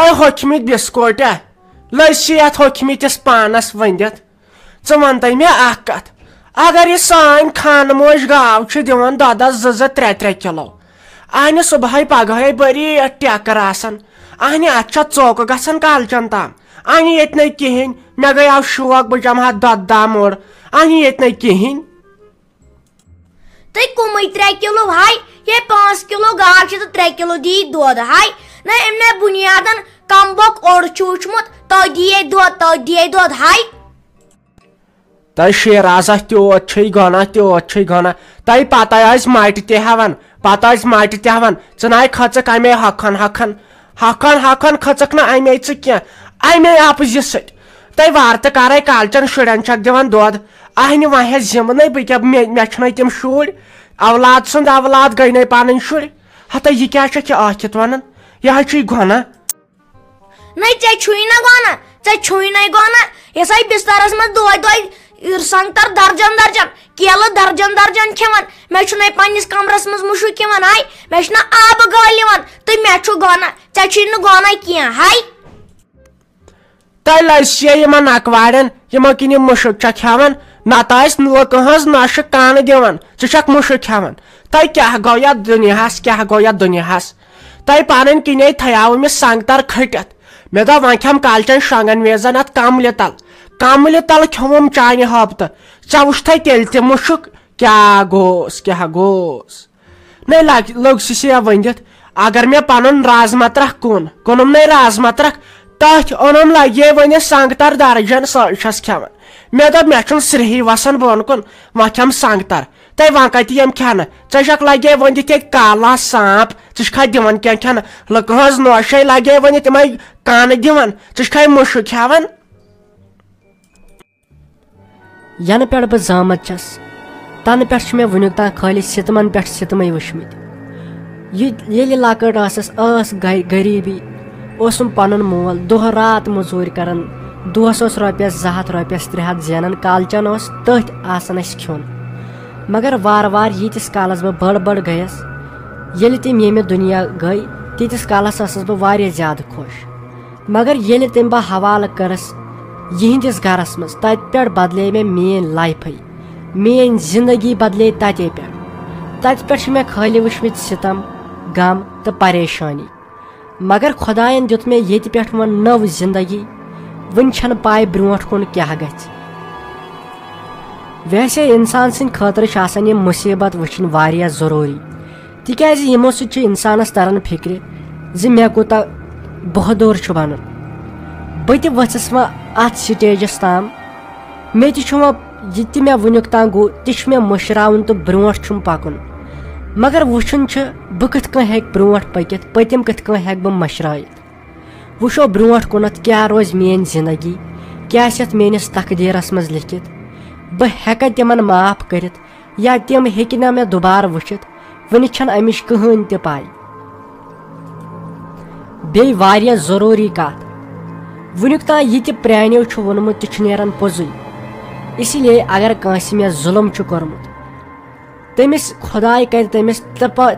تۄہہِ ہوٚکھمٕتۍ بِسکوٗٹا لٔسی یتھ ہوٚکھمٕتِس پانس ؤنِتھ ژٕ وَنتَے مےٚ اکھ کتھ اگر یہِ سٲنۍ خانہٕ موج گاو چھِ دِوان دۄدس 2-3 کِلو اہنہِ صُبحٲے پگہٲے بٔریٖٹھ ٹٮ۪کر آسان اہنہِ اتھ چھا ژوٚک گژھان کالچن تام اہنہِ ییٚتہِ نَے کِہیٖنۍ مےٚ گٔیاو شوق بہٕ چمہٕ ہا دۄدٕ دام اوٚڑ اہنہِ ییٚتہِ نَے کِہیٖنۍ تُہۍ کُمٕے 3 کِلوٗ ہاے یے 5 کِلوٗ گاو چھِ تہٕ 3 کِلوٗ دِی دۄد ہاے نہ أمۍ مےٚ بُنیادن کمبُک اوٚڑ چھُ وٕچھمُت تۄہہِ دِیے دۄد ہاے تۄہہِ شیرازا تیوٗت چھُے گۄناہ تیوٗت چھُے گۄناہ تۄہہِ پتہ ٲسۍ مٹہِ تہِ ہٮ۪وان ژٕ نَے کھٔژٕکھ اَمے ہۄکھن کھٔژٕکھ نہٕ اَمے ژٕ کینٛہہ اَمے اپزِ سۭتۍ تۄہہِ وارٕ تہٕ کرے کالچن شُرٮ۪ن چھکھ دِوان دۄد اہنہِ وۄنۍ ہٮ۪س زِمنٕے بہٕ کیٛاہ مےٚ چھُنَے تِم شُرۍ اولاد سُنٛد اولاد گٔے نَے پنٕنۍ شُرۍ ہتا یہِ کیٛاہ چھکھ یہِ ٲکھِتھ ونان یہِ حظ چھُے گۄناہ نَے ژےٚ چھُے نَے گۄناہ یۄس ہاے بسترس منٛز دۄہے سنگتر درجن کیلہٕ درجن کھٮ۪وان مےٚ چھُنَے پننِس کمرس منٛز مُشُک یِوان ہاے مےٚ چھُنہ آبہٕ گٲلۍ یِوان تہٕ مےٚ چھُ گۄناہ ژےٚ چھُے نہٕ گۄناہ کینٛہہ ہاے تۄہہِ لٔسیا یِمن نکوارٮ۪ن یِمو کِنۍ یِم مُشُک چھکھ کھٮ۪وان نتہٕ ٲسۍ لُکہٕ ہٕنٛز نۄشہِ کانہٕ دِوان ژٕ چھکھ مُشُک کھٮ۪وان تۄہہِ کیٛاہ گوٚو یتھ دُنیاہس تۄہہِ پنٕنۍ کِنے تھایاو مےٚ سنگتر کھٔٹِتھ مےٚ دوٚپ وۄنۍ کھٮ۪م کالچن شۄنٛگن وِزن اتھ کملہِ تل کھیوٚوُم چانہِ ہۄپتہٕ ژےٚ وٕچھتھے تیٚلہِ تہِ مُشُک کیٛاہ گوٚس نَے لوٚگسِس یا ؤنِتھ اگر مےٚ پنُن رازما ترکھ کُنُم نَے رازما ترکھ تٔتھۍ اوٚنُم لگے وۄنۍ سنگتر درجن سۄ چھس کھٮ۪وان مےٚ دوٚپ مےٚ چھُنہٕ سرہی وسان بۄن کُن وۄنۍ کھٮ۪م سنگتر تۄہہِ وۄنۍ کتہِ یِم کھٮ۪نہٕ ژےٚ چھکھ لگے ؤنِتھ ییٚتہِ کالا سانپ ژٕ چھکھا دِوان کینٛہہ کھٮ۪نہٕ لُکہٕ ہٕنٛز نوشے لگے ؤنِتھ تِمے کانہٕ دِوان ژٕ چھکھا مُشُک کھٮ۪وان ینہٕ پٮ۪ٹھ بہٕ زامٕژ چھس تنہٕ پٮ۪ٹھ چھُ مےٚ وُنیُک تام خٲلی ستمن پٮ۪ٹھ ستمٕے وٕچھمٕتۍ ییٚلہِ لۄکٕٹ ٲسٕس غریٖبی اوسُم پنُن مول دۄہ رات موٚزوٗرۍ کران دۄہس اوس رۄپیس 200 رۄپیس 300 زینان کالچن اوس تٔتھۍ آسان اسہِ کھیوٚن مگر وارٕ ییٖتِس کالس بہٕ بٔڑ گٔیس ییٚلہِ تِم ییٚمہِ دُنیا گٔے تیٖتِس کالس ٲسٕس بہٕ واریاہ زیادٕ خۄش مگر ییٚلہِ تٔمۍ بہٕ حوالہٕ کٔرٕس یِہنٛدِس گرس منٛز تتہِ پٮ۪ٹھ بدلے مےٚ میٲنۍ لایفٕے میٲنۍ زندگی بدلے تتے پٮ۪ٹھ چھِ مےٚ خٲلی وٕچھمٕتۍ ستم غم تہٕ پریشٲنی مگر خۄداین دیُت مےٚ ییٚتہِ پٮ۪ٹھ وۄنۍ نٔو زندگی وٕنہِ چھنہٕ پاے برونٛٹھ کُن کیٛاہ گژھِ ویسے انسان سٕنٛدِ خٲطرٕ چھِ آسان یِم مُصیبت وٕچھِنۍ واریاہ ضروٗری تِکیازِ یِمو سۭتۍ چھُ انسانس تران فکرِ زِ مےٚ کوٗتاہ بہادُر چھُ بنُن بہٕ تہِ ؤژھٕس وۄنۍ اتھ سٹیجس تام مےٚ تہِ چھُ وۄنۍ یہِ تہِ مےٚ وُنیُک تام گوٚو تہِ چھُ مےٚ مٔشراوُن تہٕ برونٛٹھ چھُم پکُن مگر وٕچھُن چھُ بہٕ کِتھ کٔنۍ ہیٚکہِ برونٛٹھ پٔکِتھ پٔتِم کِتھ کٔنۍ ہیٚکہٕ بہٕ مٔشرٲیِتھ وٕچھو برونٛٹھ کُنتھ کیٛاہ روزِ میٲنۍ زندگی کیٛاہ آسہِ یتھ میٲنِس تقدیٖرس منٛز لیکھِتھ بہٕ ہیٚکا تِمن معاف کٔرِتھ یا تِم ہیٚکہِ نا مےٚ دُبارٕ وٕچھِتھ وُنہِ چھنہٕ امِچ کٕہٕنۍ تہِ پاے بیٚیہِ واریاہ ضروٗری کتھ وُنیُک تام یہِ تہِ پرٛانیو چھُ ووٚنمُت تہِ چھُ نیران پوٚزُے اسی لیے اگر کٲنٛسہِ مےٚ ظُلم چھُ کوٚرمُت تٔمِس خۄداے کرِ تٔمِس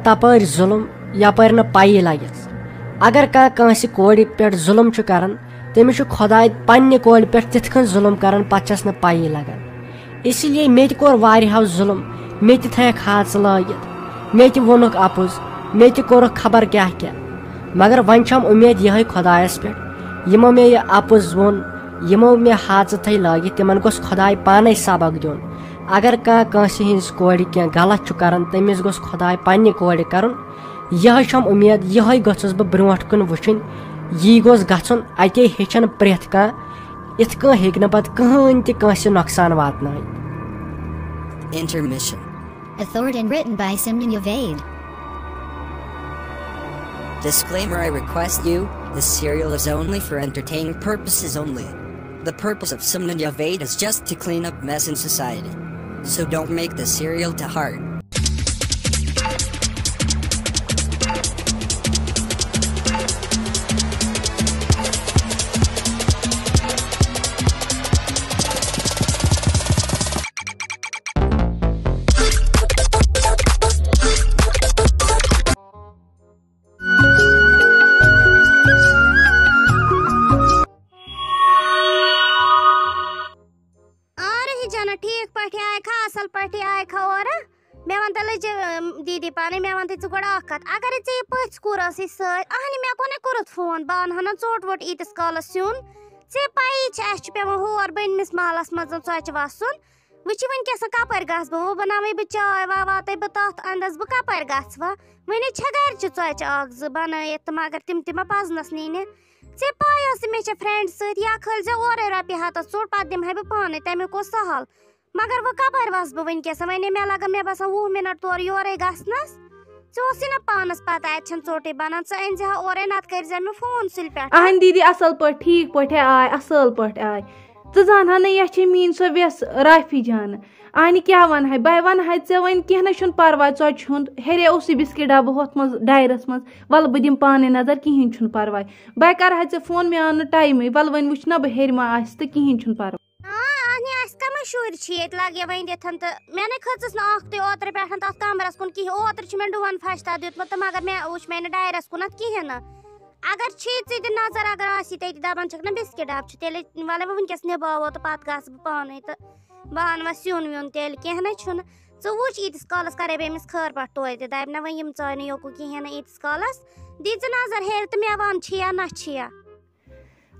تپٲرۍ ظُلم یپٲرۍ نہٕ پایی لگٮ۪س اگر کانٛہہ کٲنٛسہِ کورِ پٮ۪ٹھ ظُلم چھُ کران تٔمِس چھُ خۄداے پننہِ کورِ پٮ۪ٹھ تِتھ کٔنۍ ظُلم کران پتہٕ چھس نہٕ پایی لگان اسی لیے مےٚ تہِ کوٚر واریاہو ظُلم مےٚ تہِ تھایکھ ہاژٕ لٲگِتھ مےٚ تہِ ووٚنُکھ اپُز مےٚ تہِ کوٚرُکھ خبر کیٛاہ کیٛاہ مگر وۄنۍ چھم اُمید یِہے خۄدایس پٮ۪ٹھ یِمو مےٚ یہِ اپُز ووٚن یِمو مےٚ ہاژٕ تھٲے لٲگِتھ تِمن گوٚژھ خۄداے پانے سبق دیُن اگر کانٛہہ کٲنٛسہِ ہِنٛز کورِ کینٛہہ غلط چھُ کران تٔمِس گوٚژھ خۄداے پننہِ کورِ کرُن یِہے چھم اُمید یِہے گٔژھٕس بہٕ برونٛٹھ کُن وٕچھِنۍ یی گوٚژھ گژھُن اتے ہیٚچھن پرٛٮ۪تھ کانٛہہ یِتھ کٔنۍ ہیٚکہِ نہٕ پتہٕ کٕہٕنۍ تہِ کٲنٛسہِ نۄقصان واتنٲیِتھ Intermission. Authored and written by Simon Yavaid. Disclaimer: I request you, this serial is only for entertaining purposes only. The purpose of Simon Yavaid is just to clean up mess in society. So don't make the serial to heart. دیدی پانے مے one ژٕ گۄڈٕ اکھ کتھ اگرے ژےٚ یہِ پٔژھۍ کوٗر ٲسٕے سۭتۍ اہنہِ مےٚ کوٚر کوٚرُتھ فون بہٕ انہٕ ہا نا ژوٚٹ ووٚٹ ییٖتِس کالس سیُن ژےٚ پَیی چھِ اَسہِ چھُ پیٚوان ہور بٔنمِس محلس منٛز ژۄچہِ وسُن وٕچھِ وٕنکیٚس کپٲرۍ گژھٕ بہٕ وۄنۍ بناوے بہٕ چاے واتے بہٕ تتھ انٛدس بہٕ کپٲرۍ گژھٕ وۄنۍ وۄنۍ چھےٚ گرچہِ ژۄچہِ اکھ زٕ بنٲیِتھ تہٕ مگر تِم تہِ ما پزنس نِنہِ ژےٚ پاے ٲسٕے مےٚ چھےٚ فرینڈ سۭتۍ یا کھٲلۍ زِ اورے رۄپیہِ ہتس ژوٚٹ پتہٕ دِمہٕ ہا بہٕ پانے تمیُک اوس سہل مگر وۄنۍ کپٲرۍ وسہٕ بہٕ وٕنکیٚس وۄنۍ مےٚ لگان مےٚ باسان 20 منٹ تورٕ یورے گژھنس ژےٚ اوسُے نا پانس پتہ اتہِ چھنہٕ ژوٚٹٕے بنان ژٕ أنۍ زِ ہا اورے نتہٕ کٔرزِ مےٚ فون سُلہِ پٮ۪ٹھ اہن دیدی اصل پٲٹھۍ ٹھیٖک پٲٹھۍ آے اصل پٲٹھۍ آے ژٕ زانہا نہٕ یہِ چھِ میٲنۍ سۄ ویس رافی جانہٕ اہنہِ کیٛاہ ونہے بہٕ ونہے ژےٚ وۄنۍ کینٛہہ نہٕ چھُنہٕ پرواے ژۄچہِ ہُنٛد ہیرے اوسُے بِسکِٹ ڈبہٕ ہُتھ منٛز ڈایرس منٛز ولہٕ بہٕ دِمہٕ پانے نظر کِہیٖنۍ چھُنہٕ پرواے بہٕ کرہا ژےٚ فون مےٚ آو نہٕ ٹایمٕے ولہٕ وۄنۍ وٕچھ نا بہٕ ہیرِ ما آسہِ تہٕ کِہیٖنۍ چھُنہٕ پرواے اَسہِ کَمے شُرۍ چھِ ییٚتہِ لگے وۄنۍ دِتھ تہٕ مےٚ نَے کھٔژٕس نہٕ اکھ تہِ اوترٕ پٮ۪ٹھ تَتھ کمرس کُن کِہیٖنۍ اوترٕ چھُ مےٚ ڈوٗن فشتا دیُتمُت تہٕ مگر مےٚ وٕچھ مےٚ نہٕ ڈایرس کُنتھ کِہیٖنۍ نہٕ اگر چھی ژٕ دِ نظر اگر آسی تٔتی دپان چھکھ نا بِسکِٹ ڈبہٕ چھِ تیٚلہِ وَلے بہٕ وٕنکیٚس نِباوو تہٕ پتہٕ گژھٕ بہٕ پانے تہٕ بہٕ انہٕ وۄنۍ سیُن ویُن تیٚلہِ کینٛہہ نَے چھُنہٕ ژٕ وٕچھ ییٖتِس کالس کرے بہٕ أمِس خٲر پٲٹھۍ توتہِ دپہِ نہ وۄنۍ یِم ژاے نہٕ یوکُن کِہیٖنۍ نہٕ ییٖتِس کالس دی ژٕ نظر ہیرِ تہٕ مےٚ ون چھِیا نہ چھِیا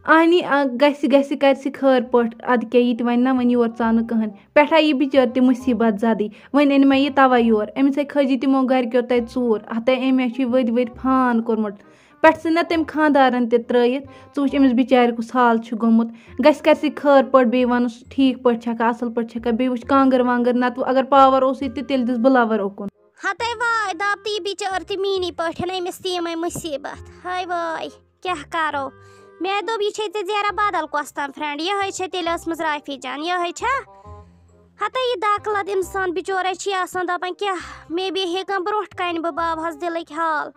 اہنی گژھِ کرِ خٲر پٲٹھۍ ادٕ کیٛاہ یہِ تہِ وَنہِ نا وۄنۍ یور ژاو نہٕ کٕہٕنۍ پٮ۪ٹھ آیہِ یہِ بِچٲر تہِ مُصیٖبت زدٕے وۄنۍ أنۍ مےٚ یہِ تَوے یور أمِس ہے کھٲجی تِمو گرِکیو تَتہِ ژوٗر ہتے أمۍ چھُ ؤدۍ ؤدۍ فان کوٚرمُت پٮ۪ٹھٕ ژٕ نہ تٔمۍ خانٛدارن تہِ ترٲیِتھ ژٕ وٕچھ أمِس بِچارِ کُس حال چھُ گوٚمُت گژھِ کر خٲر پٲٹھۍ بیٚیہِ وَنُس ٹھیٖک پٲٹھۍ چھکھا اصل پٲٹھۍ چھکھا بیٚیہِ وٕچھ کانٛگٕر وانٛگٕر نتہٕ اگر پاور اوسُے تہٕ تیٚلہِ دِس بٕلاوَر اوکُن ہتے واے دپ تہٕ یہِ بِچٲر تہِ میٛٲنی پٲٹھۍ أمِس تہِ یِمے مُصیٖبت ہاے واے کیٛاہ کرو مےٚ دوٚپ یہِ چھے ژےٚ زیرا بدل کۄس تام فرینڈ یِہے چھےٚ تیٚلہِ ٲسمٕژ رافی جان یِہے چھا ہتے یہِ دکہٕ لد انسان بِچورے چھِ آسان دپان کیٛاہ مے بی ہیٚکان برونٛٹھ کنہِ بہٕ باوہس دِلٕکۍ حال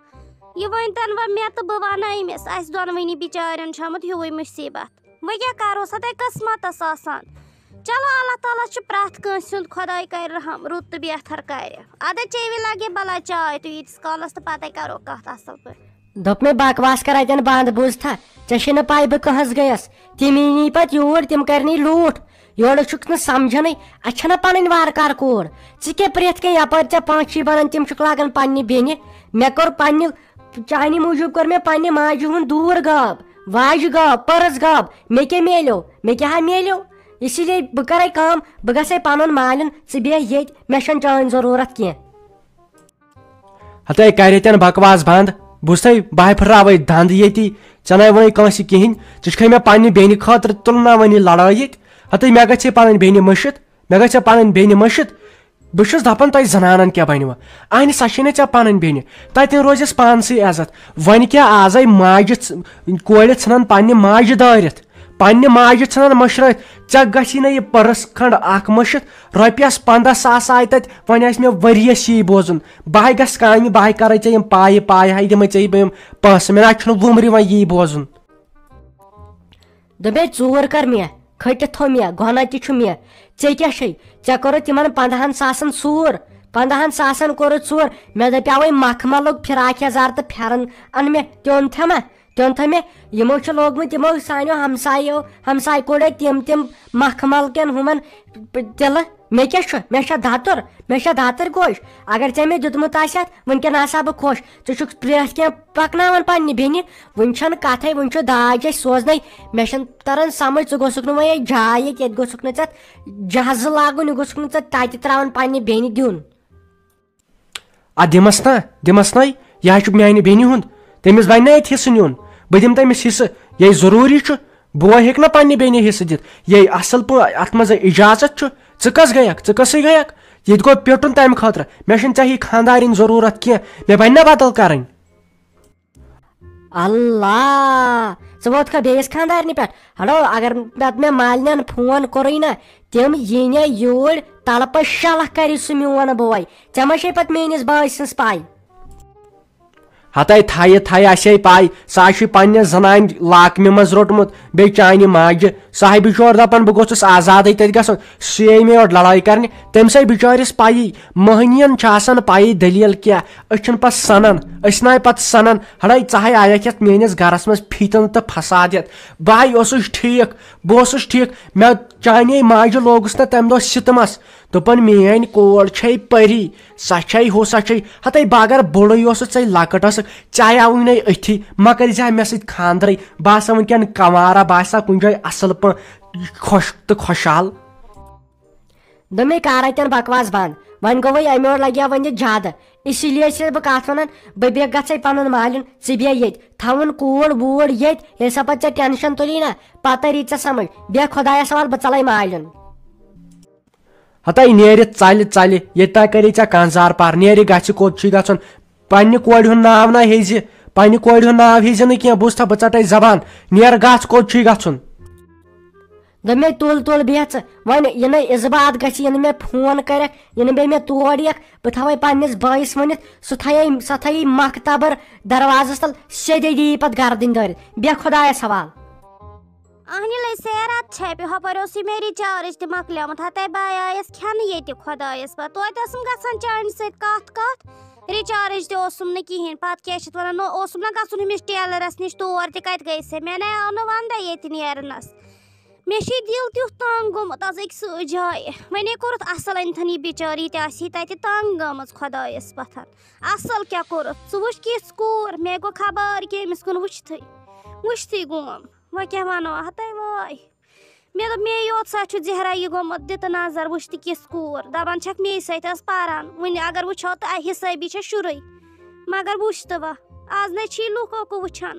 یہِ ؤنۍتن وۄنۍ مےٚ تہٕ بہٕ ونہٕ أمِس اَسہِ دۄنوٕنی بِچارٮ۪ن چھُ آمُت ہیوٗوٕے مُصیٖبت وۄنۍ کیٛاہ کروس ہتے قٕسمتس آسان چلو اللہ تعالیٰ چھُ پرٛٮ۪تھ کٲنٛسہِ ہُنٛد خۄداے کرِ رحم رُت تہٕ بہتر کرِ ادے چیٚوِ لگے بلاے چاے تہٕ ییٖتِس کالس تہٕ پتے کرو کتھ اصل پٲٹھۍ دوٚپ مےٚ بکواس کر اتٮ۪ن بنٛد بوٗزتھا ژےٚ چھے نہٕ پاے بہٕ کٕہٕنٛز گٔیس تِم یی پتہٕ یوٗرۍ تِم کرنٕے لوٗٹھ یورٕ چھُکھ نہٕ سمجھنٕے اَسہِ چھنہ پنٕنۍ وارٕکار کوٗر ژٕ کیٛاہ پرٛٮ۪تھ کینٛہہ یپٲرۍ ژےٚ پانٛژھ بنان تِم چھُکھ لاگان پننہِ بیٚنہِ مےٚ کوٚر پننہِ چانہِ موٗجوٗب کوٚر مےٚ پننہِ ماجہِ ہُنٛد دوٗر غاب واجہِ غاب پٔرٕس غاب مےٚ کیٛاہ میلیو مےٚ کیٛاہ میلیو اسی لیے بہٕ کرے کٲم بہٕ گژھے پنُن مالِن ژٕ بیٚہہ ییٚتہِ مےٚ چھنہٕ چٲنۍ ضروٗرت کینٛہہ ہتے کر ییٚتٮ۪ن بکواس بنٛد بوٗزتھے بہٕ پھٕٹراوے دنٛد ییٚتی ژےٚ نَے وۄنۍ کٲنٛسہِ کِہینۍ ژٕ چھکھے مےٚ پننہِ بیٚنہِ خٲطرٕ تُلناوٕنۍ لڑٲے ییٚتہِ ہتے مےٚ گژھِ پنٕنۍ بیٚنہِ مٔشِتھ مےٚ گژھِ پنٕنۍ بیٚنہِ مٔشِتھ بہٕ چھُس دپان تۄہہِ زنانن کیٛاہ بنوٕ اہنہِ سۄ چھے نہٕ ژےٚ پنٕنۍ بیٚنہِ تتٮ۪ن روزٮ۪س پانسٕے عزت وۄنۍ کیٛاہ آزے ماجہِ کورِ ژھٕنان پننہِ ماجہِ دٲرِتھ پننہِ ماجہِ ژھٕنان مٔشرٲیِتھ ژےٚ گژھی نہٕ یہِ پٔرٕس کھنٛڈ اکھ مٔشِتھ رۄپیس 15,000 آیہِ تتہِ وۄنۍ آسہِ مےٚ ؤریس یی بوزُن بہٕ گژھٕ کامہِ بہٕ کرے ژےٚ یِم پایہِ دِمے ژےٚ بہٕ یِم پونٛسہٕ مےٚ نہ چھُنہٕ وُمرِ وۄنۍ یی بوزُن دوٚپے ژوٗر کر مےٚ کھٔٹِتھ تھوٚو مےٚ گۄناہ تہِ چھُ مےٚ ژےٚ کیٛاہ چھے ژےٚ کوٚرُتھ تِمن 15,000 ژوٗر 15,000 کوٚرُتھ ژوٗر مےٚ دپیاوے مکھملُک فراک یزار تہٕ پھٮ۪رن ان مےٚ تہِ اوٚنتھے مےٚ یِمو چھُ لوگمُت یِمو سانیو ہمساے کوڑے تِم مکھمل کٮ۪ن ہُمن تِلہٕ مےٚ کیٛاہ چھُ مےٚ چھا داتٕر گوش اگر ژےٚ مےٚ دیُتمُت آسہِ وٕنکیٚن آسہٕ ہا بہٕ خۄش ژٕ چھُکھ پرٛٮ۪تھ کینٛہہ پکناوان پننہِ بیٚنہِ وُنہِ چھنہٕ کتھے وُنہِ چھُ داج اَسہِ سوزنے مےٚ چھنہٕ تران سمجھ ژٕ گوٚژھُکھ نہٕ وۄنۍ ییٚتہِ جاے ییٚتہِ گوٚژھُکھ نہٕ ژےٚ جہازٕ لاگُن یہِ گوٚژھُکھ نہٕ ژےٚ تتہِ تراوُن پننہِ بیٚنہِ دیُن ادٕ دِمس نا یہِ چھُ میانہِ بیٚنہِ ہُنٛد تٔمِس بنہِ نا ییٚتہِ حصہٕ نیُن بہٕ دِمہٕ تٔمِس حصہٕ یے ضروٗری چھُ بوے ہیٚکہِ نا پننہِ بیٚنہِ حصہٕ دِتھ یے اصل پٲٹھۍ اتھ منٛز اجازت چھُ ژٕ کس گٔیکھ ژٕ کسٕے گٔیکھ ییٚتہِ گوٚو پیوٚٹُن تمہِ خٲطرٕ مےٚ چھنہٕ ژےٚ ہی خانٛدارِنۍ ضروٗرت کینٛہہ مےٚ بنہِ نا بدل کرٕنۍ اللہ ژٕ ووتکھا بیٚیِس خانٛدارنہِ پٮ۪ٹھ ہڑو اگر پتہٕ مےٚ مالنٮ۪ن فون کوٚرُے نا تِم یِنۍ یوٗرۍ تلہٕ پٔتۍ شلکھ کرِ سُہ میون بوے ژےٚ ما چھے پتہٕ میٲنِس بٲے سٕنٛز پاے ہتے تھایہِ اَسے پاے سُہ چھُ پننہِ زنانہِ لاکمہِ منٛز روٚٹمُت بیٚیہِ چانہِ ماجہِ سُہ ہے بِچور دپان بہٕ گوٚژھُس آزادٕے تتہِ گژھُن سُہ یی مےٚ یورٕ لڑٲے کرنہِ تٔمِس ہے بِچٲرِس پایی مٔہنِین چھِ آسان پایی دٔلیٖل کیٛاہ أسۍ چھِنہٕ پتہٕ سنان أسۍ ناے پتہٕ سنان ہڑے ژٕ ہے آیکھ یتھ میٲنِس گرس منٛز فِتن تہٕ فساد یتھ بہٕ اوسُس ٹھیٖک مےٚ چانے ماجہِ لوگُس نہ تمہِ دۄہ سِتمس دپان میٲنۍ کور چھے پری سۄ چھے ہُہ سۄ چھے ہتے بہٕ اگر بوڑٕے اوسُس ژے لۄکٕٹ ٲسٕکھ ژےٚ آوٕے أتھی ما کٔرۍ زِ مےٚ سۭتۍ خاندرٕے بہٕ آسہٕ وٕنکٮ۪ن کمارا بہٕ آسہٕ کُنہِ جایہِ اصل پٲٹھۍ خۄش تہٕ خۄشحال دمے کر اتٮ۪ن بکواس بند وۄنۍ گوٚوے امہِ اور لگیا وۄنۍ زیادٕ اسی لیے چھس بہٕ کتھ ونان بہٕ بیٚکھ گژھے پنُن مالِیُن ژٕ بیٚہہ ییٚتہِ تھاوُن کوٗر ووٗر ییٚتہِ ییٚلہِ سا پتہٕ ژےٚ ٹینشن تُلی نا پتہٕ تری ژےٚ سمجھ بیٚہہ خۄدایس حوال بہٕ ژلے مالِیُن ہتے نیرِتھ ژلہِ ژلہِ ییٚتہِ تانۍ کرے ژےٚ کنزار پار نیرِ گژھِ کوٚت چھُے گژھُن پننہِ کورِ ہُنٛد ناو نہ ہیٚزِ پننہِ کورِ ہُنٛد ناو ہیٚزِ نہٕ کینٛہہ بہٕ وٕچھتھا بہٕ ژٹے زبان نیر گژھ کوٚت چھُے گژھُن دمے تُل تُل بیٚہہ ژٕ وۄنۍ یِنَے اِزبات گژھِ یِنہٕ مےٚ فون کرکھ یِنہٕ بیٚیہِ مےٚ تور یِکھ بہٕ تھاوے پننِس بٲیِس ؤنِتھ سُہ تھایے مختبر دروازس تل سیٚدے دِیی پتہٕ گردٕنۍ دٲرِتھ بیٚہہ خۄدایس حوال اہنِلے سیرات چھپہِ ہۄپٲرۍ اوسُے مےٚ رِچارٕج تہِ مۄکلیومُت ہتے بہٕ آیس کھٮ۪نہٕ ییٚتہِ خۄدایس پتہٕ توتہِ ٲسٕم گژھان چانہِ سۭتۍ کتھ رِچارٕج تہِ اوسُم نہٕ کِہینۍ پتہٕ کیٛاہ چھِ اتھ ونان اوسُم نا گژھُن ہُمِس ٹیلرس نِش تور تہِ کتہِ گٔے سے مےٚ نے آو نہٕ ونٛدے ییٚتہِ نیرنس مےٚ چھُے دِل تیُتھ تنگ گوٚمُت آز أکسٕے جایہِ وۄنۍ کوٚرُتھ اصل أنتھن یہِ بِچٲر یہِ تہِ آسہِ ہے تتہِ تنگ گٔمٕژ خۄدایس پتھر اصل کیٛاہ کوٚرُتھ ژٕ وٕچھ کِژھ کوٗر مےٚ گوٚو خبر کہِ أمِس کُن وٕچھتھٕے گوم وۄنۍ کیٛاہ ونو ہتے واے مےٚ دوٚپ مے یوت سا چھُ زہرا یہِ گوٚمُت دِتہٕ نظر وٕچھ تہِ کِژھ کوٗر دپان چھکھ مے سۭتۍ ٲس پران وٕنہِ اگر وٕچھو تہٕ حِسٲبی چھےٚ شُرٕے مگر وٕچھ تہٕ وۄنۍ آز نے چھی لُکھ اوکُن وٕچھان